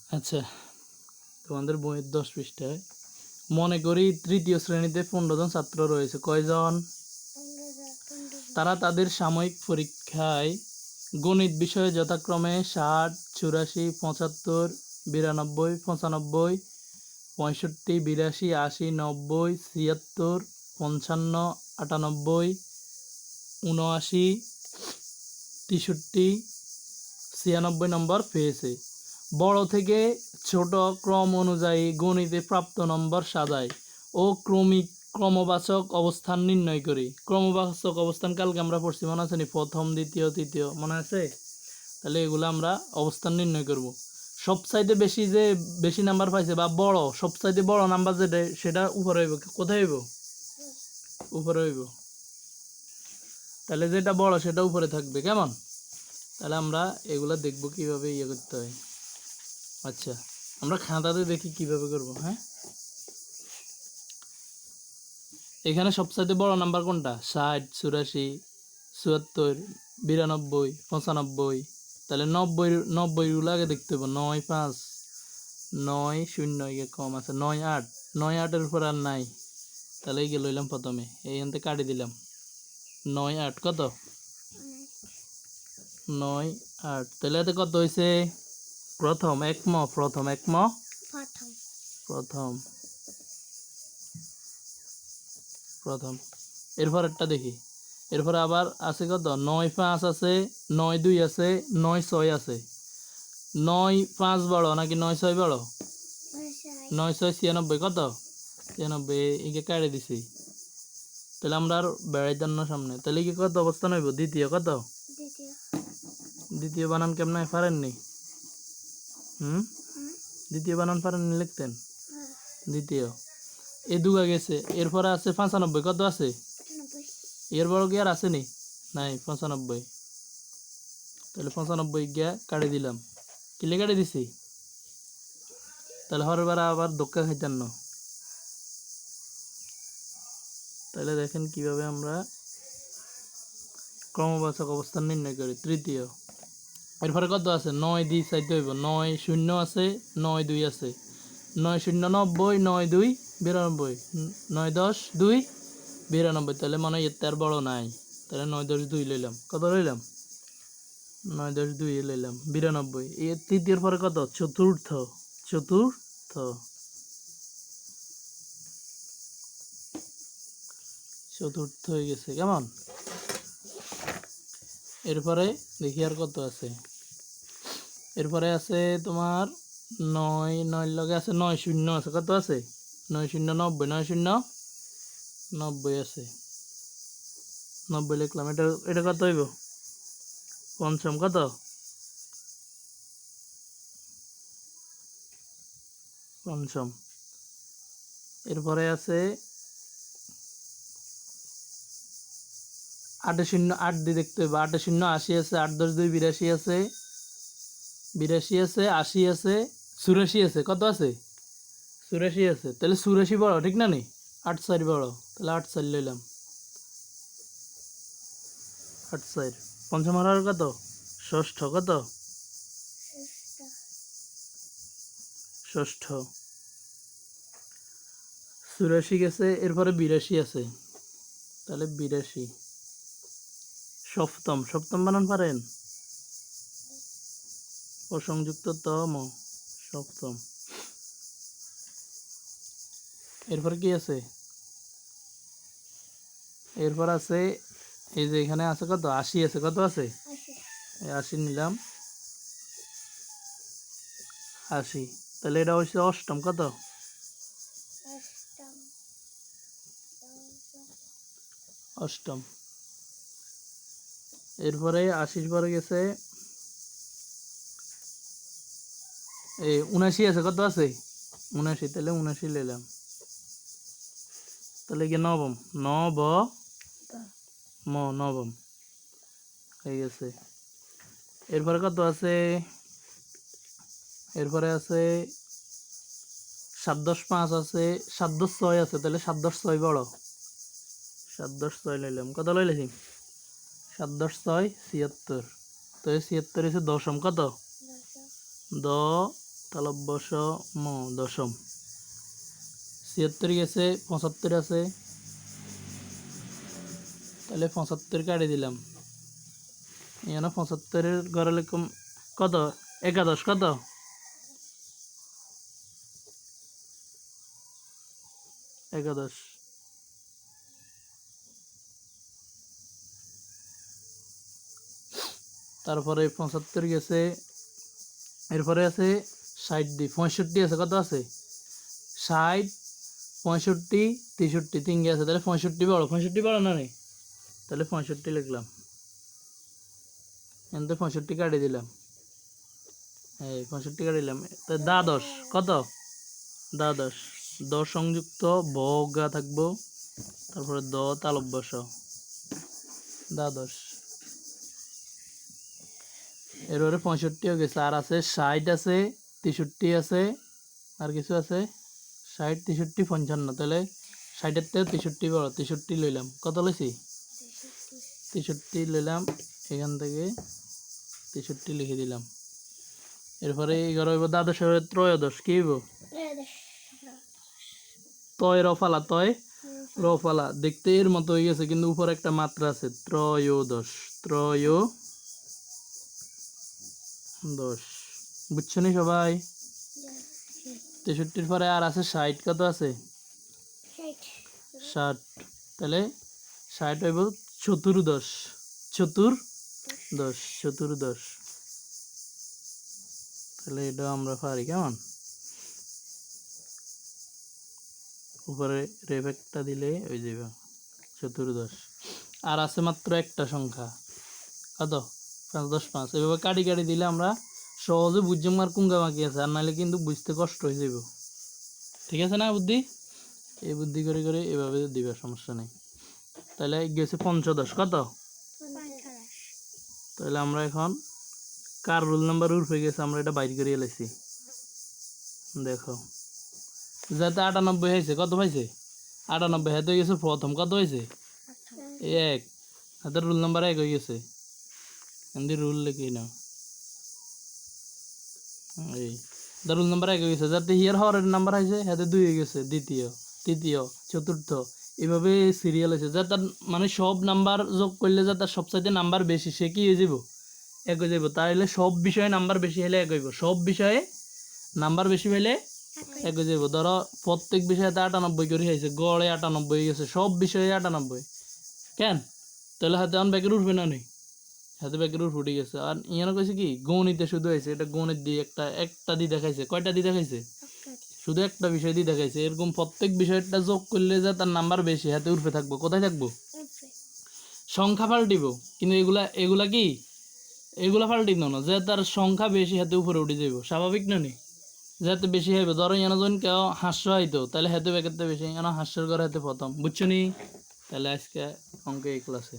আচ্ছা, তোমাদের বইয়ের 10 পৃষ্ঠায় মনে করি তৃতীয় শ্রেণীতে 15 জন ছাত্র রয়েছে। কয়জন? তারা তাদের সাময়িক পরীক্ষায় গণিত বিষয়ে যথাক্রমে 60, 84, 75, 92, 95, 65, 82, 80, 90, 76, 55, 98, 79, 63, 96 নম্বর পেয়েছে। বড় থেকে ছোট ক্রম অনুযায়ী গণিতে প্রাপ্ত নম্বর সাজায় ও ক্রমবাচক অবস্থান নির্ণয় করি। ক্রমবাচক অবস্থান কালকে আমরা পড়ছি, মনে আছে নি? প্রথম, দ্বিতীয়, তৃতীয়, মনে আছে? তাহলে এগুলো আমরা অবস্থান নির্ণয় করব। সবচাইতে বেশি নাম্বার পাইছে বা বড়, সবচাইতে বড় নাম্বার যেটা সেটা উপরে হইব। কোথায় হইব? উপরে হইব। তাহলে যেটা বড় সেটা উপরে থাকবে, কেমন? তাহলে আমরা এগুলা দেখব কিভাবে ইয়ে করতে হয়। আচ্ছা, আমরা খাতাতে দেখি কিভাবে করব। হ্যাঁ, এখানে সবচাইতে বড় নাম্বার কোনটা? 60, 84, 74, 92, 95। তাহলে 90 আগে দেখতে হবে। 9, 5, 9, 0 ইয়ে কম আছে। 9, 8, 9, 8-এর উপর আর নাই। তাহলে এই লইলাম প্রথমে, এইখান থেকে কাটি দিলাম। 9, 8 কত? 9, 8। তাহলে এতে কত হয়েছে? প্রথম এরপর একটা দেখি। এরপরে আবার আছে কত? 9, 5 আছে, 9, 2 আছে, 9, 6 আছে। 9, 5 বড় নাকি 9, 6 বড়? 9, 6, 96 কত? 96 একে কাটে দিছি। তাহলে আমরা আর বেড়াইতাম না সামনে। তাহলে কি কত অবস্থান হইব? দ্বিতীয়। কত? দ্বিতীয় বানান কেমন পারেননি? দ্বিতীয় বানান পারেননি লিখতেন? দ্বিতীয় এই দুগা গেছে। এরপরে আছে 95। কত আছে? এর বড় কি আর আসেনি? নাই, 95। তাহলে 95 গিয়া কাটে দিলাম। কিলে কাটে দিছি? তাহলে হরবার আবার ধক্কা খাইতেন না। তাহলে দেখেন কিভাবে আমরা ক্রমবাচক অবস্থান নির্ণয় করি। তৃতীয়। এরপরে কত আছে? 9 দিয়ে চাইতে হইব। 9, 0 আছে, 9, 2 আছে। 9, 0, 90, 9, 2, 92, 9, 10, 2, 92। তাহলে মনে হয় এর তার বড় নাই। তাহলে 9, 10, 2 লইলাম। কত লইলাম? 9, 10, 2 লইলাম 92। এর তৃতীয়র পরে কত? চতুর্থ হয়ে গেছে, কেমন? এরপরে দেখি আর কত আছে। এরপরে আছে তোমার 9 লগে আছে 9, 0 আছে। কত আছে? 9, 0, 90, 9, 0, 90 আছে। 90 লিখলাম। এটা কত হইব? পঞ্চম। কত? পঞ্চম। এরপরে আছে 8, 0, 8 দিয়ে দেখতে হবে। 8, 0, 80 আছে। 8, 10, 2, 82 আছে। 82 আছে, 80 আছে, 84 আছে। কত আছে? 84 আছে। তাহলে 84 বড়, ঠিক না? নি 8, 4 বড়। তাহলে 8, 4 লইলাম। 8, 4। পঞ্চম আর কত? ষষ্ঠ। কত? ষষ্ঠ। 84 গেছে। এরপরে 82 আছে। তাহলে 82। সপ্তম বানান পারেন? অসংযুক্ত তম, সপ্তম। এরপরে কি আছে? এরপর আছে এই যে এখানে আছে কত? 80 আছে। কত আছে? 80 নিলাম। 80। তাহলে এটা হচ্ছে অষ্টম। কত? অষ্টম। এরপরে 80 পরে গেছে এই 79 আছে। কত আছে? 79। তাহলে 79 নিলাম। তাহলে কি নবম? নবম হয়ে গেছে। এরপরে কত আছে? এরপরে আছে 7, 10, 5 আছে। 7, 10, 6 আছে। তাহলে 7, 10, 6 বড়। 7, 10, 6 লইলাম। কত লইলাম? 7, 10, 6, 76। তো 76 হচ্ছে দশম। কত? তালব্যশ ম দশম 76 গেছে 75 আছে তাহলে 75 কাটি দিলাম এখানে 75-এর ঘরে লিখুম কত একাদশ কত একাদশ তারপরে 75 গেছে এরপরে আছে 60 দি 65 আছে কত আছে 60 65 63 তিন আছে তাহলে 65 বড় না নেই তাহলে 65 লিখলাম এখান থেকে 65 কাটি দিলাম এই 65 কাটি দিলাম তা দ্বাদশ কত দ্বাদশ দ সংযুক্ত বগা থাকবো তারপরে দ তালব্যশ দ্বাদশ এরপরে 65 হয়ে গেছে আর আছে 60 আছে 63 আছে আর কিছু আছে 60 63 55 তাহলে 60-এর থেকে 63 বড় 63 লইলাম কত লইছি 63 লইলাম এখান থেকে 63 লিখে দিলাম এরপরে 11 হইব দ্বাদশ হইব ত্রয়োদশ কি হইব তয় রফালা তয় রফালা দেখতে এর মতো হয়ে গেছে কিন্তু উপরে একটা মাত্রা আছে ত্রয়োদশ ত্রয়োদশ বুঝছো নি সবাই 63-র পরে আর আছে 60 কত আছে 60 তাহলে 60 হইব চতুর্দশ চতুর্দশ তাহলে এটা আমরা পারি কেমন উপরে রেফেক্টটা দিলে ওই যাবে চতুর্দশ আর আছে মাত্র একটা সংখ্যা কত 5 10 5 এভাবে কাটি কাটি দিলে আমরা সহজে বুঝলাম আর কুঙ্গা বাকি আছে আর নাহলে কিন্তু বুঝতে কষ্ট হয়ে যাব ঠিক আছে না বুদ্ধি এই বুদ্ধি করে করে এভাবে দিবে সমস্যা নেই তাহলে গেছে পঞ্চদশ কত তাহলে আমরা এখন কার রোল নাম্বার উঠে গেছে আমরা এটা বাইর করে এলাইছি দেখো যাতে 98 হয়েছে কত পাইছে 98 হাতে হয়ে গেছে প্রথম কত হয়েছে 1 হাতের রোল নাম্বার 1 হয়ে গেছে এন্দি রুল লিখি না এই রোল নাম্বার 1 হয়ে গেছে যাতে হিয়ার হরের নাম্বার হয়েছে হাতে 2 হয়ে গেছে দ্বিতীয় তৃতীয় চতুর্থ এভাবে সিরিয়াল আছে যা তার মানে সব নাম্বার যোগ করলে যা তার সবচাইতে নাম্বার বেশি সে কি হয়ে যাব 1 হয়ে যাব তাহলে সব বিষয়ে নাম্বার বেশি হলে 1 হইব সব বিষয়ে নাম্বার বেশি হলে 1 হয়ে যাব ধরো প্রত্যেক বিষয়তে 98 করে হয়েছে গড়ে 98 হয়ে গেছে সব বিষয়ে 98 কেন তাহলে হাতে অন ব্যাকের উঠবে না নেই হাতে ব্যাকের উঠে গেছে আর ইয়ানো কইছে কি গণিতে শুধু হয়েছে এটা গণিত দিয়ে একটা দিয়ে দেখাইছে কয়টা দিয়ে দেখাইছে শুধু একটা বিষয় দিয়ে দেখাইছে এরকম প্রত্যেক বিষয়টা যোগ করলে যা তার নাম্বার বেশি হাতে উঠবে থাকবো কোথায় থাকবো সংখ্যা পাল্টিব কিন্তু এগুলা কি এগুলা পাল্টিব না যে তার সংখ্যা বেশি হাতে উপরে উঠে যাইব স্বাভাবিক নয় যাতে বেশি হইবে ধরো জন কেউ হাস্য হইতো তাহলে হাতে ব্যাকের বেশি হাস্যর ঘরে হাতে প্রথম বুঝছো নি তাহলে আজকে অঙ্ক এই ক্লাসে